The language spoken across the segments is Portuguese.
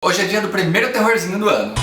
Hoje é dia do primeiro terrorzinho do ano.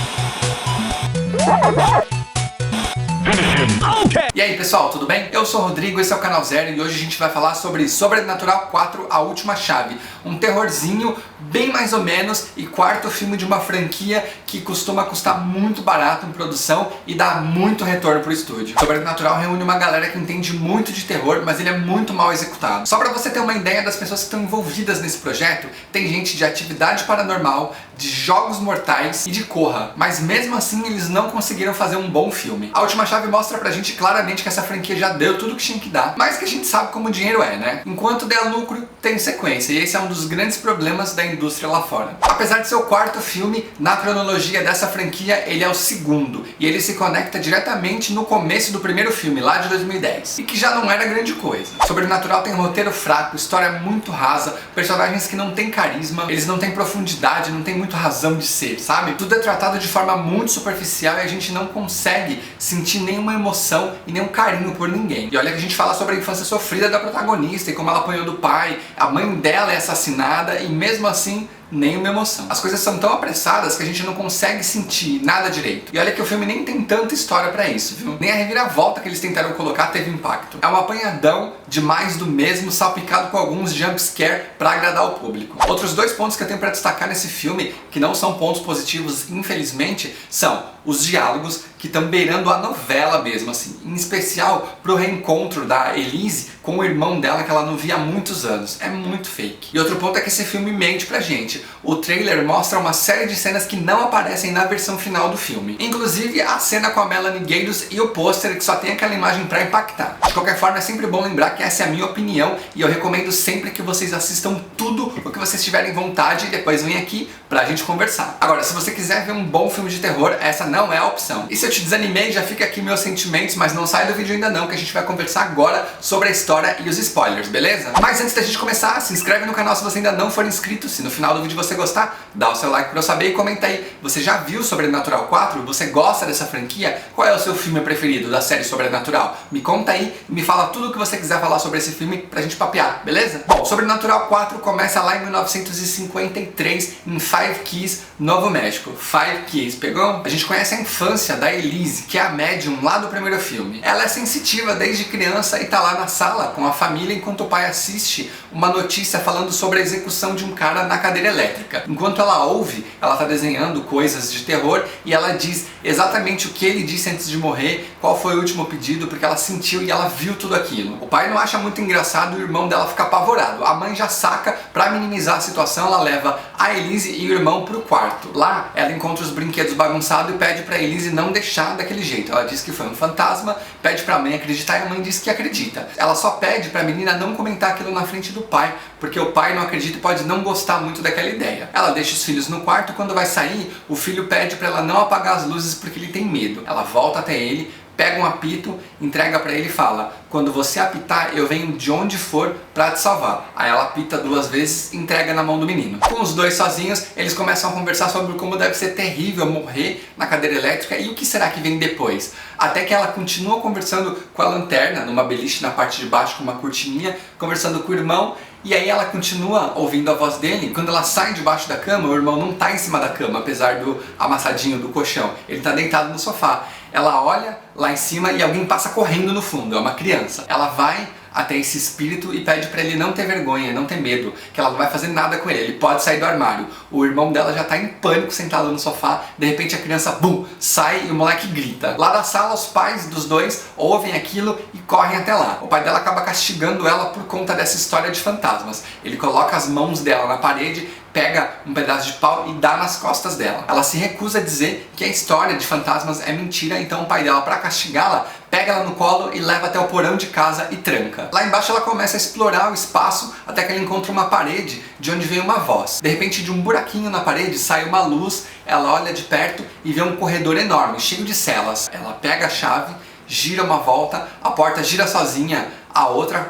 E aí pessoal, tudo bem? Eu sou o Rodrigo, esse é o Canal Zero e hoje a gente vai falar sobre Sobrenatural 4, A Última Chave. Um terrorzinho bem mais ou menos e quarto filme de uma franquia que costuma custar muito barato em produção e dá muito retorno pro estúdio. Sobrenatural reúne uma galera que entende muito de terror, mas ele é muito mal executado. Só pra você ter uma ideia das pessoas que estão envolvidas nesse projeto, tem gente de Atividade Paranormal, de Jogos Mortais e de Corra, mas mesmo assim eles não conseguiram fazer um bom filme. A Última Chave mostra pra gente claramente que essa franquia já deu tudo que tinha que dar, mas que a gente sabe como o dinheiro é, né? Enquanto der lucro, tem sequência, e esse é um dos grandes problemas da indústria lá fora. Apesar de ser o quarto filme, na cronologia dessa franquia, ele é o segundo, e ele se conecta diretamente no começo do primeiro filme, lá de 2010, e que já não era grande coisa. Sobrenatural tem um roteiro fraco, história muito rasa, personagens que não têm carisma, eles não têm profundidade, não têm muito razão de ser, sabe? Tudo é tratado de forma muito superficial e a gente não consegue sentir nenhuma emoção e nenhum carinho por ninguém. E olha que a gente fala sobre a infância sofrida da protagonista e como ela apanhou do pai, a mãe dela é assassinada e mesmo assim nenhuma emoção. As coisas são tão apressadas que a gente não consegue sentir nada direito. E olha que o filme nem tem tanta história pra isso, viu? Nem a reviravolta que eles tentaram colocar teve impacto. É um apanhadão de mais do mesmo, salpicado com alguns jumpscare pra agradar o público. Outros dois pontos que eu tenho pra destacar nesse filme, que não são pontos positivos, infelizmente, são os diálogos que estão beirando a novela mesmo, assim. Em especial pro reencontro da Elise com o irmão dela que ela não via há muitos anos. É muito fake. E outro ponto é que esse filme mente pra gente. O trailer mostra uma série de cenas que não aparecem na versão final do filme. Inclusive a cena com a Melanie Gaydos e o pôster que só tem aquela imagem pra impactar. De qualquer forma, é sempre bom lembrar que essa é a minha opinião e eu recomendo sempre que vocês assistam tudo o que vocês tiverem vontade e depois vem aqui pra gente conversar. Agora, se você quiser ver um bom filme de terror, essa não é a opção. E se eu te desanimei, já fica aqui meus sentimentos, mas não sai do vídeo ainda não, que a gente vai conversar agora sobre a história e os spoilers, beleza? Mas antes da gente começar, se inscreve no canal se você ainda não for inscrito, se no final do vídeo você gostar, dá o seu like pra eu saber e comenta aí, você já viu Sobrenatural 4? Você gosta dessa franquia? Qual é o seu filme preferido da série Sobrenatural? Me conta aí e me fala tudo o que você quiser falar sobre esse filme pra gente papear, beleza? Bom, Sobrenatural 4 começa lá em 1953 em Five Keys, Novo México. Five Keys, pegou? A gente conhece a infância da Elise, que é a médium lá do primeiro filme. Ela é sensitiva desde criança e tá lá na sala com a família enquanto o pai assiste uma notícia falando sobre a execução de um cara na cadeira elétrica. Enquanto ela ouve, ela tá desenhando coisas de terror e ela diz exatamente o que ele disse antes de morrer, qual foi o último pedido, porque ela sentiu e ela viu tudo aquilo. O pai não acha muito engraçado e o irmão dela fica apavorado. A mãe já saca, pra minimizar a situação, ela leva a Elise e o irmão pro quarto. Lá, ela encontra os brinquedos bagunçados e pede pra Elise não deixar daquele jeito. Ela diz que foi um fantasma, pede pra mãe acreditar e a mãe diz que acredita. Ela só pede pra menina não comentar aquilo na frente do pai, porque o pai não acredita e pode não gostar muito daquela ideia. Ela deixa os filhos no quarto, quando vai sair, o filho pede pra ela não apagar as luzes porque ele tem medo. Ela volta até ele, pega um apito, entrega pra ele e fala: quando você apitar, eu venho de onde for pra te salvar. Aí ela apita 2 vezes e entrega na mão do menino. Com os dois sozinhos, eles começam a conversar sobre como deve ser terrível morrer na cadeira elétrica e o que será que vem depois. Até que ela continua conversando com a lanterna, numa beliche na parte de baixo com uma cortininha, conversando com o irmão. E aí ela continua ouvindo a voz dele. Quando ela sai debaixo da cama, o irmão não tá em cima da cama, apesar do amassadinho do colchão. Ele tá deitado no sofá. Ela olha lá em cima e alguém passa correndo no fundo, é uma criança. Ela vai até esse espírito e pede pra ele não ter vergonha, não ter medo, que ela não vai fazer nada com ele, ele pode sair do armário. O irmão dela já tá em pânico sentado no sofá, de repente a criança, bum, sai e o moleque grita. Lá da sala, os pais dos dois ouvem aquilo e correm até lá. O pai dela acaba castigando ela por conta dessa história de fantasmas. Ele coloca as mãos dela na parede, pega um pedaço de pau e dá nas costas dela. Ela se recusa a dizer que a história de fantasmas é mentira, então o pai dela, pra castigá-la, pega ela no colo e leva até o porão de casa e tranca. Lá embaixo ela começa a explorar o espaço até que ela encontra uma parede de onde vem uma voz. De repente, de um buraquinho na parede sai uma luz, ela olha de perto e vê um corredor enorme, cheio de celas. Ela pega a chave, gira uma volta, a porta gira sozinha,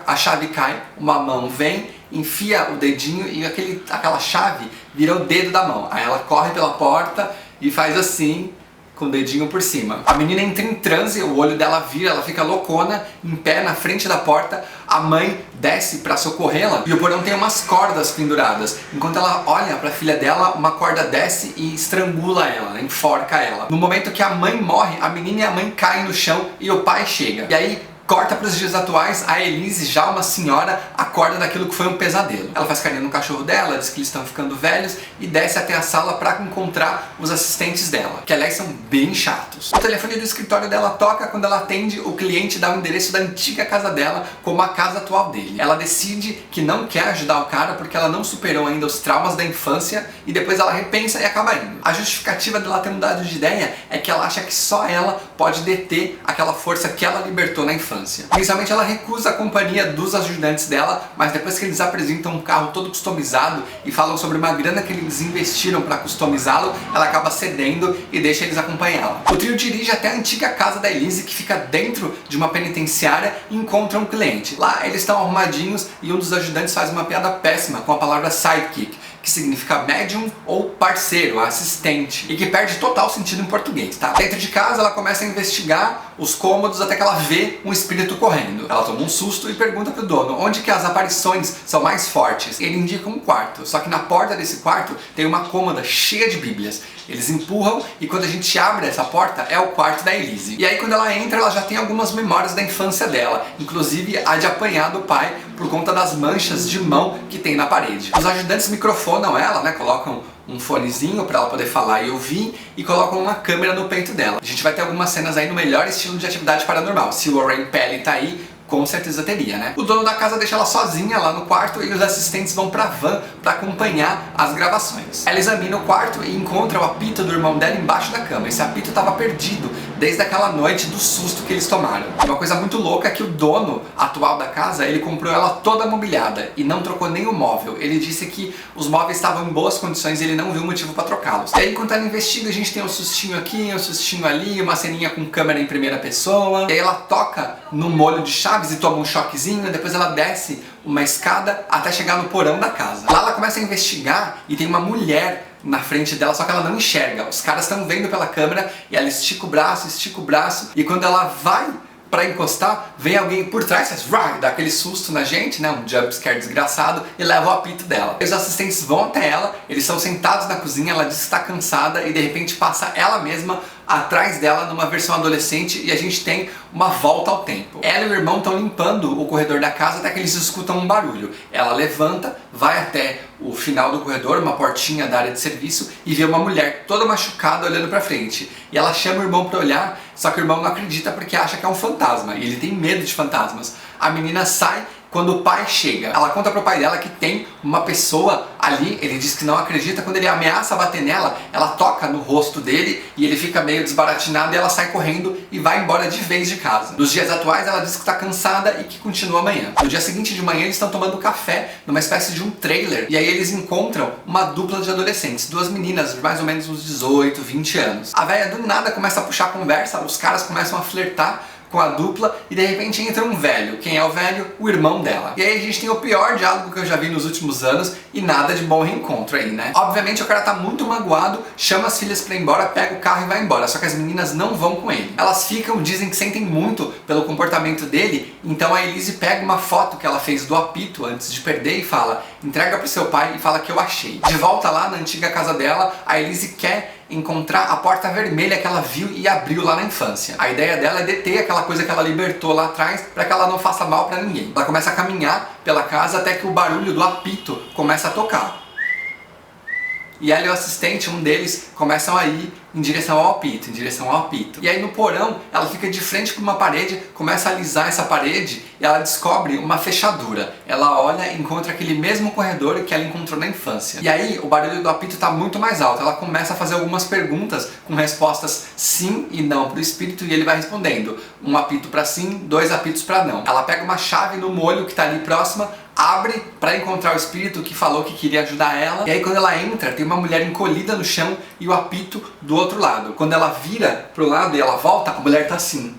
a chave cai, uma mão vem, enfia o dedinho e aquela chave vira o dedo da mão. Aí ela corre pela porta e faz assim com o dedinho por cima. A menina entra em transe, o olho dela vira, ela fica loucona, em pé na frente da porta. A mãe desce pra socorrê-la e o porão tem umas cordas penduradas. Enquanto ela olha pra filha dela, uma corda desce e estrangula ela, enforca ela. No momento que a mãe morre, a menina e a mãe caem no chão e o pai chega. E aí corta para os dias atuais, a Elise, já uma senhora, acorda daquilo que foi um pesadelo. Ela faz carinho no cachorro dela, diz que eles estão ficando velhos e desce até a sala para encontrar os assistentes dela, que aliás são bem chatos. O telefone do escritório dela toca. Quando ela atende, o cliente dá o endereço da antiga casa dela como a casa atual dele. Ela decide que não quer ajudar o cara porque ela não superou ainda os traumas da infância e depois ela repensa e acaba indo. A justificativa dela ter mudado de ideia é que ela acha que só ela pode deter aquela força que ela libertou na infância. Inicialmente ela recusa a companhia dos ajudantes dela, mas depois que eles apresentam um carro todo customizado e falam sobre uma grana que eles investiram para customizá-lo, ela acaba cedendo e deixa eles acompanhá-la. O trio dirige até a antiga casa da Elise, que fica dentro de uma penitenciária, e encontra um cliente. Lá eles estão arrumadinhos e um dos ajudantes faz uma piada péssima com a palavra sidekick, que significa médium ou parceiro, assistente, e que perde total sentido em português, tá? Dentro de casa ela começa a investigar os cômodos até que ela vê um espírito correndo. Ela toma um susto e pergunta pro dono onde que as aparições são mais fortes. Ele indica um quarto, só que na porta desse quarto tem uma cômoda cheia de bíblias. Eles empurram e quando a gente abre essa porta é o quarto da Elise. E aí quando ela entra, ela já tem algumas memórias da infância dela, inclusive a de apanhar do pai por conta das manchas de mão que tem na parede. Os ajudantes microfonam ela, né, colocam um fonezinho para ela poder falar e ouvir e colocam uma câmera no peito dela. A gente vai ter algumas cenas aí no melhor estilo de Atividade Paranormal. Se o Lorraine Pelly tá aí, com certeza teria, né? O dono da casa deixa ela sozinha lá no quarto e os assistentes vão pra van pra acompanhar as gravações. Ela examina o quarto e encontra o apito do irmão dela embaixo da cama. Esse apito estava perdido desde aquela noite do susto que eles tomaram. Uma coisa muito louca é que o dono atual da casa, ele comprou ela toda mobiliada e não trocou nem o móvel. Ele disse que os móveis estavam em boas condições e ele não viu motivo pra trocá-los. E aí, enquanto ela investiga, a gente tem um sustinho aqui, um sustinho ali, uma ceninha com câmera em primeira pessoa. E aí ela toca no molho de chave e toma um choquezinho, depois ela desce uma escada até chegar no porão da casa. Lá ela começa a investigar e tem uma mulher na frente dela, só que ela não enxerga. Os caras estão vendo pela câmera e ela estica o braço, e quando ela vai pra encostar, vem alguém por trás, dá aquele susto na gente, né, um jumpscare desgraçado, e leva o apito dela. Os assistentes vão até ela, eles estão sentados na cozinha, ela diz que está cansada e de repente passa ela mesma atrás dela numa versão adolescente e a gente tem uma volta ao tempo. Ela e o irmão estão limpando o corredor da casa até que eles escutam um barulho. Ela levanta, vai até o final do corredor, uma portinha da área de serviço, e vê uma mulher toda machucada olhando pra frente. E ela chama o irmão pra olhar, só que o irmão não acredita porque acha que é um fantasma e ele tem medo de fantasmas. A menina sai quando o pai chega. Ela conta pro pai dela que tem uma pessoa ali, ele diz que não acredita. Quando ele ameaça bater nela, ela toca no rosto dele e ele fica meio desbaratinado e ela sai correndo e vai embora de vez de casa. Nos dias atuais ela diz que está cansada e que continua amanhã. No dia seguinte de manhã eles estão tomando café numa espécie de um trailer e aí eles encontram uma dupla de adolescentes, duas meninas de mais ou menos uns 18, 20 anos. A véia do nada começa a puxar conversa, os caras começam a flertar com a dupla e de repente entra um velho. Quem é o velho? O irmão dela. E aí a gente tem o pior diálogo que eu já vi nos últimos anos e nada de bom reencontro aí, né? Obviamente o cara tá muito magoado, chama as filhas pra ir embora, pega o carro e vai embora, só que as meninas não vão com ele. Elas ficam, dizem que sentem muito pelo comportamento dele, então a Elise pega uma foto que ela fez do apito antes de perder e fala, entrega pro seu pai e fala que eu achei. De volta lá na antiga casa dela, a Elise quer encontrar a porta vermelha que ela viu e abriu lá na infância. A ideia dela é deter aquela coisa que ela libertou lá atrás para que ela não faça mal para ninguém. Ela começa a caminhar pela casa até que o barulho do apito começa a tocar. E ela e o assistente, um deles, começam a ir em direção ao apito, E aí no porão, ela fica de frente para uma parede, começa a alisar essa parede e ela descobre uma fechadura. Ela olha e encontra aquele mesmo corredor que ela encontrou na infância. E aí o barulho do apito está muito mais alto. Ela começa a fazer algumas perguntas com respostas sim e não para o espírito e ele vai respondendo. Um apito para sim, dois apitos para não. Ela pega uma chave no molho que está ali próxima, abre para encontrar o espírito que falou que queria ajudar ela. E aí quando ela entra, tem uma mulher encolhida no chão e o apito do outro lado. Quando ela vira pro lado e ela volta, a mulher tá assim.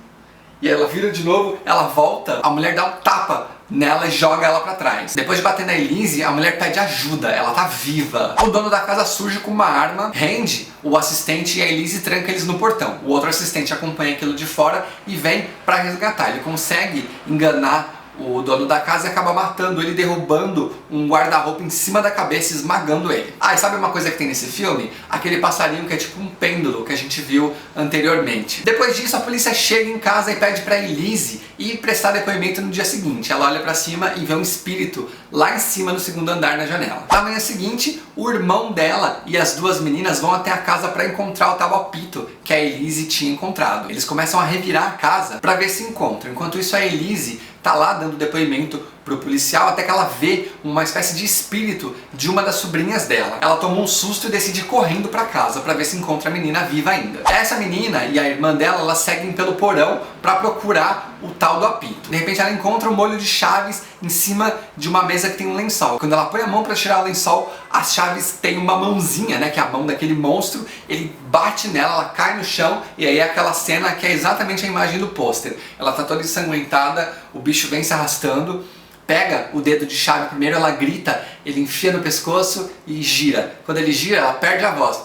E aí ela vira de novo, ela volta, a mulher dá um tapa nela e joga ela pra trás. Depois de bater na Elise, a mulher pede ajuda, ela tá viva. O dono da casa surge com uma arma, rende o assistente e a Elise tranca eles no portão. O outro assistente acompanha aquilo de fora e vem pra resgatar. Ele consegue enganar o dono da casa e acaba matando ele, derrubando um guarda-roupa em cima da cabeça, esmagando ele. Ah, e sabe uma coisa que tem nesse filme? Aquele passarinho que é tipo um pêndulo que a gente viu anteriormente. Depois disso, a polícia chega em casa e pede pra Elise ir prestar depoimento no dia seguinte. Ela olha pra cima e vê um espírito lá em cima no segundo andar na janela. Na manhã seguinte, o irmão dela e as duas meninas vão até a casa pra encontrar o tal apito que a Elise tinha encontrado. Eles começam a revirar a casa pra ver se encontram. Enquanto isso, a Elise tá lá dando depoimento pro policial até que ela vê uma espécie de espírito de uma das sobrinhas dela. Ela toma um susto e decide ir correndo pra casa pra ver se encontra a menina viva ainda. Essa menina e a irmã dela, elas seguem pelo porão pra procurar o tal do apito. De repente ela encontra um molho de chaves em cima de uma mesa que tem um lençol. Quando ela põe a mão pra tirar o lençol, as chaves têm uma mãozinha, né, que é a mão daquele monstro. Ele bate nela, ela cai no chão e aí é aquela cena que é exatamente a imagem do pôster. Ela tá toda ensanguentada, o bicho vem se arrastando, pega o dedo de chave primeiro, ela grita, ele enfia no pescoço e gira. Quando ele gira, ela perde a voz.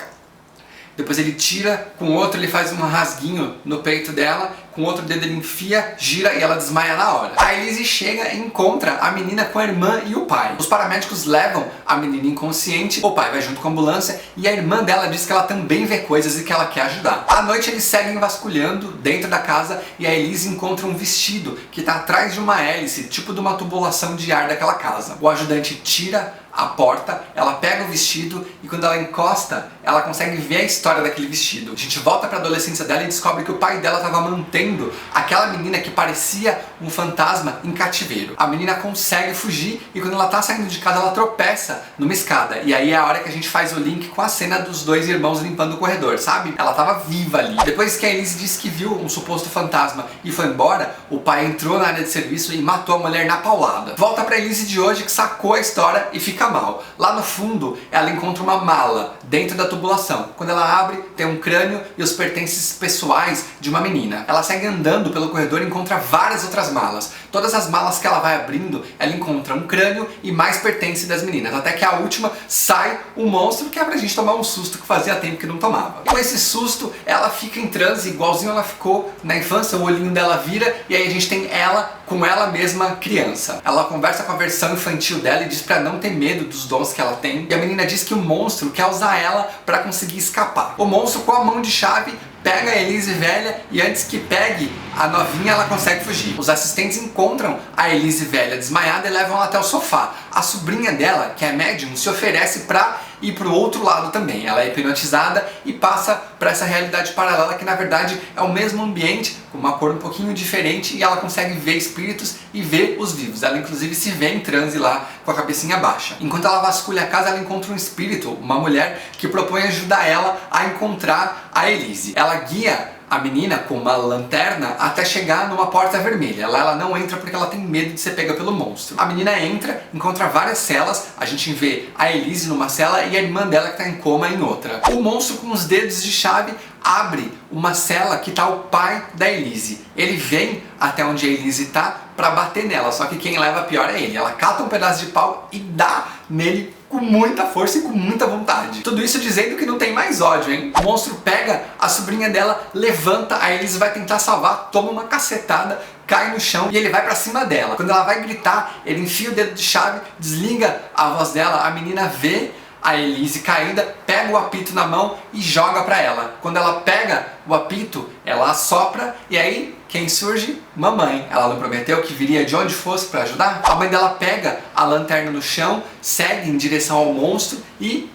Depois ele tira, com o outro ele faz um rasguinho no peito dela, com o outro dedo ele enfia, gira e ela desmaia na hora. A Elise chega e encontra a menina com a irmã e o pai. Os paramédicos levam a menina inconsciente, o pai vai junto com a ambulância e a irmã dela diz que ela também vê coisas e que ela quer ajudar. À noite eles seguem vasculhando dentro da casa e a Elise encontra um vestido que está atrás de uma hélice, tipo de uma tubulação de ar daquela casa. O ajudante tira a porta, ela pega o vestido e quando ela encosta, ela consegue ver a história daquele vestido. A gente volta para a adolescência dela e descobre que o pai dela estava mantendo aquela menina que parecia um fantasma em cativeiro. A menina consegue fugir e quando ela tá saindo de casa, ela tropeça numa escada. E aí é a hora que a gente faz o link com a cena dos dois irmãos limpando o corredor, sabe? Ela tava viva ali. Depois que a Elise disse que viu um suposto fantasma e foi embora, o pai entrou na área de serviço e matou a mulher na paulada. Volta pra Elise de hoje que sacou a história e fica mal. Lá no fundo, ela encontra uma mala dentro da tubulação. Quando ela abre, tem um crânio e os pertences pessoais de uma menina. Ela segue andando pelo corredor e encontra várias outras malas. Todas as malas que ela vai abrindo, ela encontra um crânio e mais pertences das meninas. Até que a última sai um monstro que é pra gente tomar um susto que fazia tempo que não tomava. E com esse susto, ela fica em transe, igualzinho ela ficou na infância, o olhinho dela vira e aí a gente tem ela com ela mesma criança. Ela conversa com a versão infantil dela e diz pra não ter medo dos dons que ela tem. E a menina diz que o monstro quer usar ela pra conseguir escapar. O monstro, com a mão de chave, pega a Elise velha e antes que pegue a novinha, ela consegue fugir. Os assistentes encontram a Elise velha desmaiada e levam ela até o sofá. A sobrinha dela, que é médium, se oferece pra ir pro outro lado também. Ela é hipnotizada e passa para essa realidade paralela que na verdade é o mesmo ambiente, com uma cor um pouquinho diferente e ela consegue ver espíritos e ver os vivos. Ela inclusive se vê em transe lá com a cabecinha baixa. Enquanto ela vasculha a casa, ela encontra um espírito, uma mulher que propõe ajudar ela a encontrar a Elise. Ela guia a menina com uma lanterna até chegar numa porta vermelha. Lá ela não entra porque ela tem medo de ser pega pelo monstro. A menina entra, encontra várias celas, a gente vê a Elise numa cela e a irmã dela que está em coma em outra. O monstro com os dedos de chave abre uma cela que tá o pai da Elise. Ele vem até onde a Elise tá pra bater nela, só que quem leva pior é ele. Ela cata um pedaço de pau e dá nele com muita força e com muita vontade. Tudo isso dizendo que não tem mais ódio, hein? O monstro pega a sobrinha dela, levanta, a Elise vai tentar salvar, toma uma cacetada, cai no chão e ele vai pra cima dela. Quando ela vai gritar, ele enfia o dedo de chave, desliga a voz dela, a menina vê a Elise caída, pega o apito na mão e joga pra ela. Quando ela pega o apito, ela assopra e aí quem surge? Mamãe. Ela não prometeu que viria de onde fosse pra ajudar? A mãe dela pega a lanterna no chão, segue em direção ao monstro e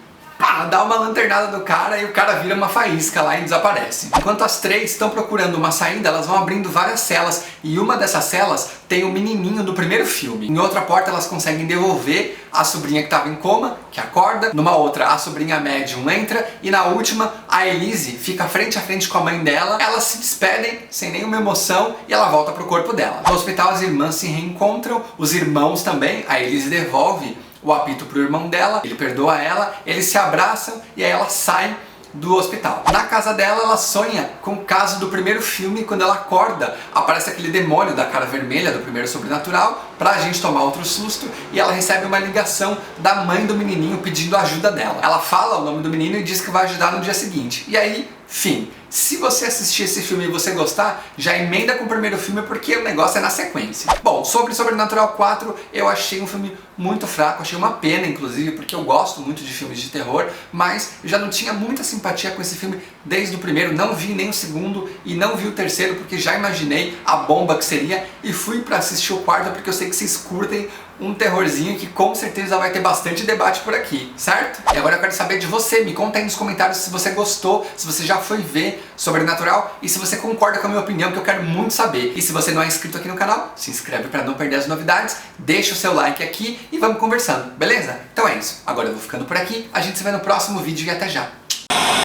dá uma lanternada no cara e o cara vira uma faísca lá e desaparece. Enquanto as três estão procurando uma saída, elas vão abrindo várias celas e uma dessas celas tem o menininho do primeiro filme. Em outra porta elas conseguem devolver a sobrinha que estava em coma, que acorda. Numa outra, a sobrinha médium entra e na última, a Elise fica frente a frente com a mãe dela. Elas se despedem sem nenhuma emoção e ela volta pro corpo dela. No hospital as irmãs se reencontram, os irmãos também. A Elise devolve o apito pro irmão dela, ele perdoa ela, eles se abraçam e aí ela sai do hospital. Na casa dela, ela sonha com o caso do primeiro filme. Quando ela acorda, aparece aquele demônio da cara vermelha do primeiro Sobrenatural, pra gente tomar outro susto e ela recebe uma ligação da mãe do menininho pedindo ajuda dela. Ela fala o nome do menino e diz que vai ajudar no dia seguinte. E aí, fim. Se você assistir esse filme e você gostar, já emenda com o primeiro filme porque o negócio é na sequência. Bom, sobre Sobrenatural 4, eu achei um filme muito fraco, achei uma pena inclusive, porque eu gosto muito de filmes de terror, mas eu já não tinha muita simpatia com esse filme desde o primeiro, não vi nem o segundo e não vi o terceiro porque já imaginei a bomba que seria e fui pra assistir o quarto porque eu sei que vocês curtem um terrorzinho que com certeza vai ter bastante debate por aqui, certo? E agora eu quero saber de você, me conta aí nos comentários se você gostou, se você já foi ver Sobrenatural e se você concorda com a minha opinião, que eu quero muito saber. E se você não é inscrito aqui no canal, se inscreve para não perder as novidades, deixa o seu like aqui e vamos conversando, beleza? Então é isso, agora eu vou ficando por aqui, a gente se vê no próximo vídeo e até já!